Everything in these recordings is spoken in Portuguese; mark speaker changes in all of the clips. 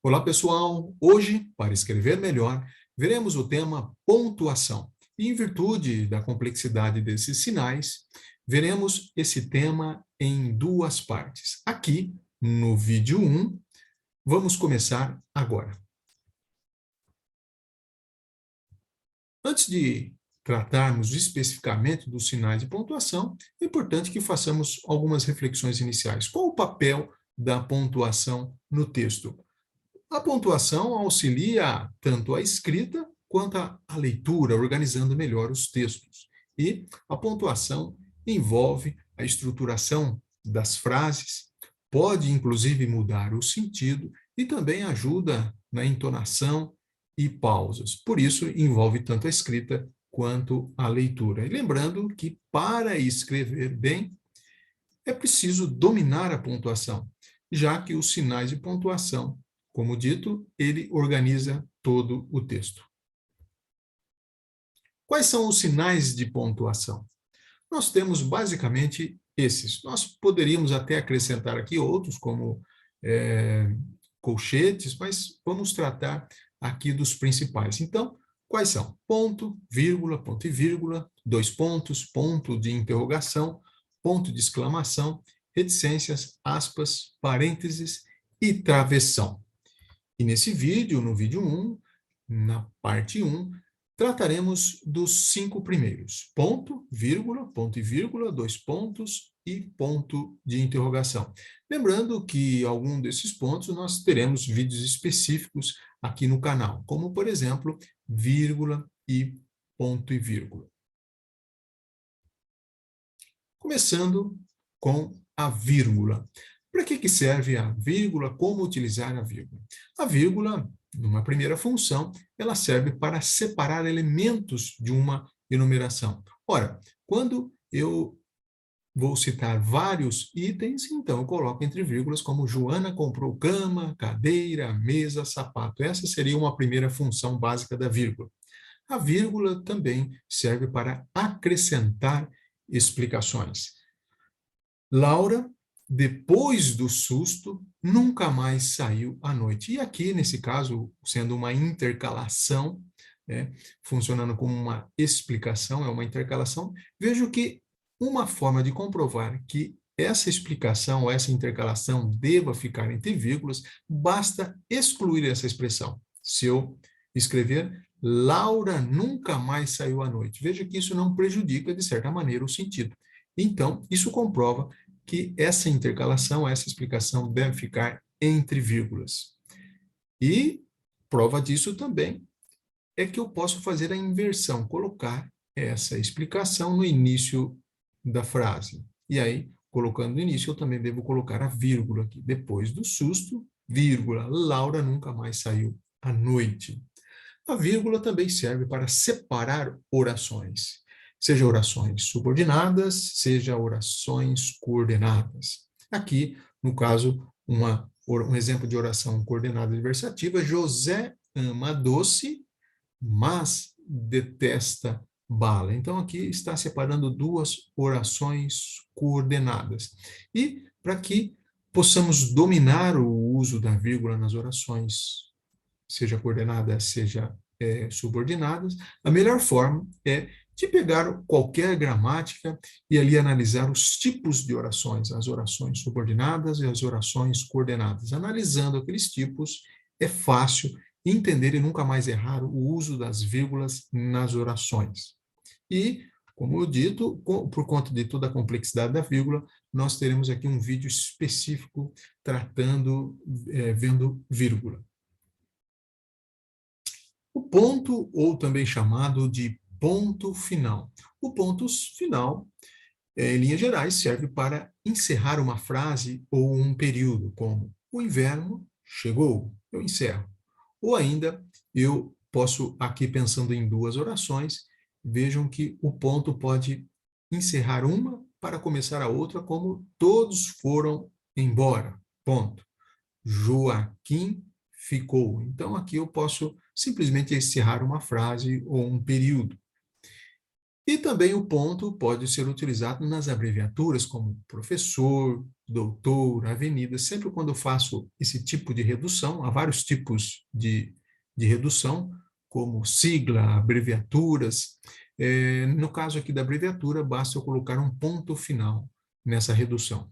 Speaker 1: Olá, pessoal! Hoje, para escrever melhor, veremos o tema pontuação. E, em virtude da complexidade desses sinais, veremos esse tema em duas partes. Aqui, no vídeo 1, vamos começar agora. Antes de tratarmos especificamente dos sinais de pontuação, é importante que façamos algumas reflexões iniciais. Qual o papel da pontuação no texto? A pontuação auxilia tanto a escrita quanto a leitura, organizando melhor os textos. E a pontuação envolve a estruturação das frases, pode inclusive mudar o sentido e também ajuda na entonação e pausas. Por isso, envolve tanto a escrita quanto a leitura. E lembrando que para escrever bem, é preciso dominar a pontuação, já que os sinais de pontuação, como dito, ele organiza todo o texto. Quais são os sinais de pontuação? Nós temos basicamente esses. Nós poderíamos até acrescentar aqui outros, como colchetes, mas vamos tratar aqui dos principais. Então, quais são? Ponto e vírgula, dois pontos, ponto de interrogação, ponto de exclamação, reticências, aspas, parênteses e travessão. E nesse vídeo, no vídeo 1, na parte 1, trataremos dos 5 primeiros. Ponto e vírgula, dois pontos e ponto de interrogação. Lembrando que algum desses pontos nós teremos vídeos específicos aqui no canal, como, por exemplo, vírgula e ponto e vírgula. Começando com a vírgula. Para que serve a vírgula? Como utilizar a vírgula? A vírgula, numa primeira função, ela serve para separar elementos de uma enumeração. Ora, quando eu vou citar vários itens, então eu coloco entre vírgulas como Joana comprou cama, cadeira, mesa, sapato. Essa seria uma primeira função básica da vírgula. A vírgula também serve para acrescentar explicações. Laura, depois do susto, nunca mais saiu à noite. E aqui, nesse caso, sendo uma intercalação, funcionando como uma explicação, é uma intercalação, vejo que uma forma de comprovar que essa explicação, ou essa intercalação deva ficar entre vírgulas, basta excluir essa expressão. Se eu escrever Laura nunca mais saiu à noite, veja que isso não prejudica, de certa maneira, o sentido. Então, isso comprova que essa intercalação, essa explicação deve ficar entre vírgulas. E prova disso também é que eu posso fazer a inversão, colocar essa explicação no início da frase. E aí, colocando no início, eu também devo colocar a vírgula aqui. Depois do susto, vírgula, Laura nunca mais saiu à noite. A vírgula também serve para separar orações, seja orações subordinadas, seja orações coordenadas. Aqui, no caso, um exemplo de oração coordenada adversativa: José ama doce, mas detesta bala. Então, aqui está separando duas orações coordenadas. E para que possamos dominar o uso da vírgula nas orações, seja coordenadas, seja subordinadas, a melhor forma é de pegar qualquer gramática e ali analisar os tipos de orações, as orações subordinadas e as orações coordenadas. Analisando aqueles tipos, é fácil entender e nunca mais errar o uso das vírgulas nas orações. E, como eu dito, por conta de toda a complexidade da vírgula, nós teremos aqui um vídeo específico tratando, vendo vírgula. O ponto, ou também chamado de ponto final. O ponto final, em linhas gerais, serve para encerrar uma frase ou um período, como o inverno chegou, eu encerro. Ou ainda, eu posso, aqui pensando em duas orações, vejam que o ponto pode encerrar uma para começar a outra, como todos foram embora, ponto. Joaquim ficou. Então, aqui eu posso simplesmente encerrar uma frase ou um período. E também o ponto pode ser utilizado nas abreviaturas, como professor, doutor, avenida. Sempre quando eu faço esse tipo de redução, há vários tipos de redução, como sigla, abreviaturas. No caso aqui da abreviatura, basta eu colocar um ponto final nessa redução.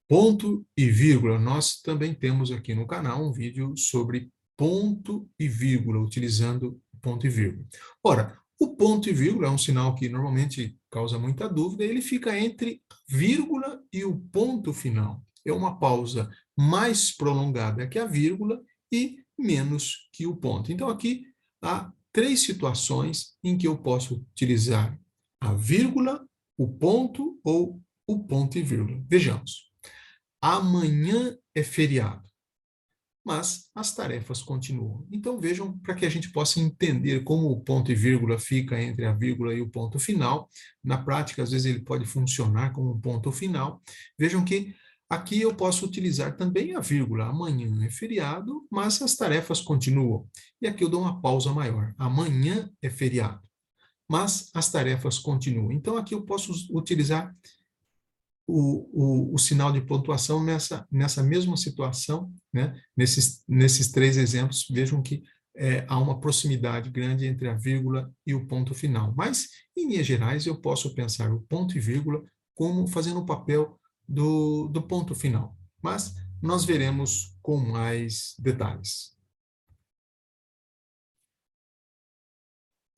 Speaker 1: Ponto e vírgula, nós também temos aqui no canal um vídeo sobre ponto e vírgula, utilizando ponto e vírgula. Ora, o ponto e vírgula é um sinal que normalmente causa muita dúvida, ele fica entre a vírgula e o ponto final. É uma pausa mais prolongada que a vírgula e menos que o ponto. Então, aqui há 3 situações em que eu posso utilizar a vírgula, o ponto ou o ponto e vírgula. Vejamos. Amanhã é feriado, mas as tarefas continuam. Então, vejam, para que a gente possa entender como o ponto e vírgula fica entre a vírgula e o ponto final. Na prática, às vezes, ele pode funcionar como um ponto final. Vejam que aqui eu posso utilizar também a vírgula. Amanhã é feriado, mas as tarefas continuam. E aqui eu dou uma pausa maior. Amanhã é feriado, mas as tarefas continuam. Então, aqui eu posso utilizar o sinal de pontuação nessa mesma situação, né? Nesses 3 exemplos, vejam que há uma proximidade grande entre a vírgula e o ponto final. Mas, em linhas gerais, eu posso pensar o ponto e vírgula como fazendo o papel do ponto final. Mas nós veremos com mais detalhes.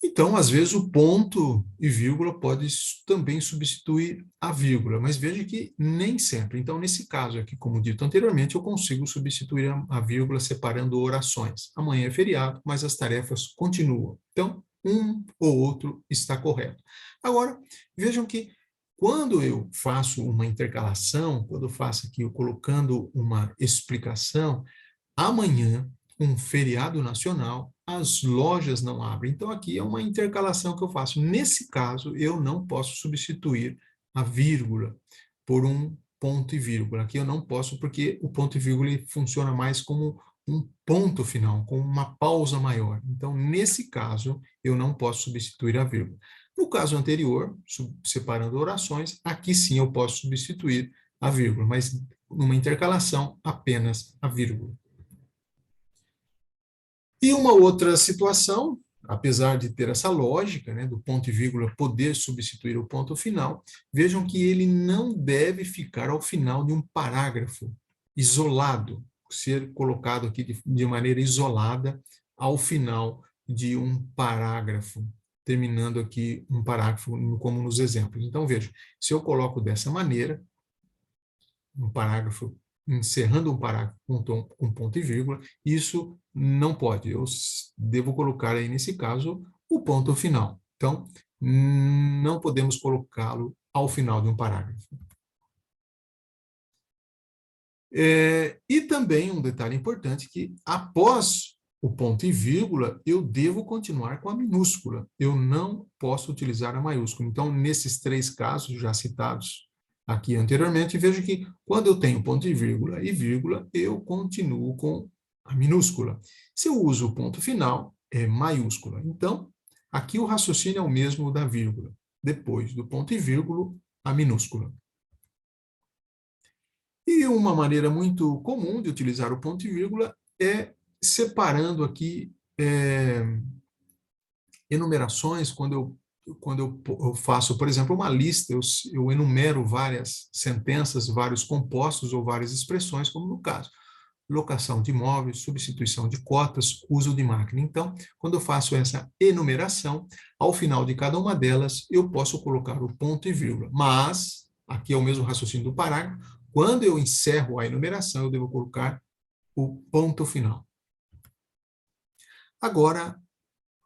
Speaker 1: Então, às vezes, o ponto e vírgula pode também substituir a vírgula, mas veja que nem sempre. Então, nesse caso aqui, como dito anteriormente, eu consigo substituir a vírgula separando orações. Amanhã é feriado, mas as tarefas continuam. Então, um ou outro está correto. Agora, vejam que quando eu faço uma intercalação, quando eu faço aqui, colocando uma explicação, amanhã, um feriado nacional, as lojas não abrem. Então, aqui é uma intercalação que eu faço. Nesse caso, eu não posso substituir a vírgula por um ponto e vírgula. Aqui eu não posso, porque o ponto e vírgula funciona mais como um ponto final, com uma pausa maior. Então, nesse caso, eu não posso substituir a vírgula. No caso anterior, separando orações, aqui sim eu posso substituir a vírgula, mas numa intercalação, apenas a vírgula. E uma outra situação, apesar de ter essa lógica, né, do ponto e vírgula poder substituir o ponto final, vejam que ele não deve ficar ao final de um parágrafo isolado, ser colocado aqui de maneira isolada ao final de um parágrafo, terminando aqui um parágrafo como nos exemplos. Então, veja, se eu coloco dessa maneira, um parágrafo, encerrando um parágrafo com ponto e vírgula, isso não pode. Eu devo colocar aí, nesse caso, o ponto final. Então, não podemos colocá-lo ao final de um parágrafo. E também um detalhe importante que, após o ponto e vírgula, eu devo continuar com a minúscula. Eu não posso utilizar a maiúscula. Então, nesses 3 casos já citados aqui anteriormente, vejo que quando eu tenho ponto e vírgula, eu continuo com a minúscula. Se eu uso o ponto final, é maiúscula. Então, aqui o raciocínio é o mesmo da vírgula. Depois do ponto e vírgula, a minúscula. E uma maneira muito comum de utilizar o ponto e vírgula é separando aqui enumerações, quando eu faço, por exemplo, uma lista, eu enumero várias sentenças, vários compostos ou várias expressões, como no caso, locação de imóveis, substituição de cotas, uso de máquina. Então, quando eu faço essa enumeração, ao final de cada uma delas, eu posso colocar o ponto e vírgula. Mas, aqui é o mesmo raciocínio do parágrafo, quando eu encerro a enumeração, eu devo colocar o ponto final. Agora,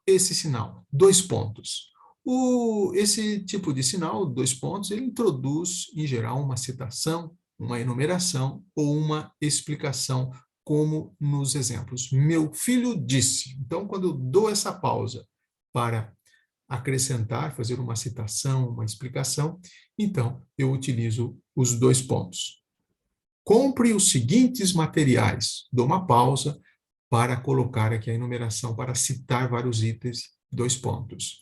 Speaker 1: esse sinal, 2 pontos. Esse tipo de sinal, 2 pontos, ele introduz, em geral, uma citação, uma enumeração ou uma explicação, como nos exemplos. Meu filho disse. Então, quando eu dou essa pausa para acrescentar, fazer uma citação, uma explicação, então eu utilizo os 2 pontos. Compre os seguintes materiais. Dou uma pausa para colocar aqui a enumeração, para citar vários itens, 2 pontos.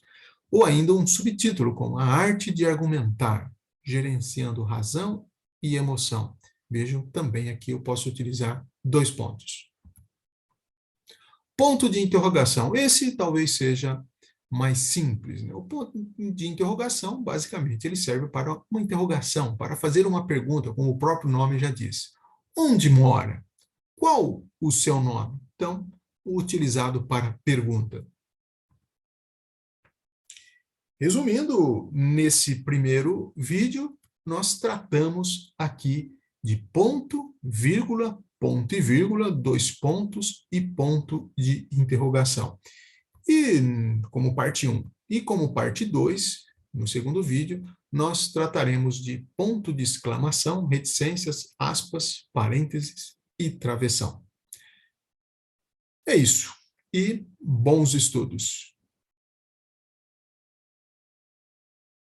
Speaker 1: Ou ainda um subtítulo, como a arte de argumentar. gerenciando razão e emoção. Vejam, também aqui eu posso utilizar 2 pontos. Ponto de interrogação. Esse talvez seja mais simples, né? O ponto de interrogação, basicamente, ele serve para uma interrogação, para fazer uma pergunta, como o próprio nome já diz. Onde mora? Qual o seu nome? Então, utilizado para pergunta. Resumindo, nesse primeiro vídeo, nós tratamos aqui de ponto, vírgula, ponto e vírgula, 2 pontos e ponto de interrogação. E como parte 1 e como parte 2, no segundo vídeo, nós trataremos de ponto de exclamação, reticências, aspas, parênteses e travessão. É isso. E bons estudos!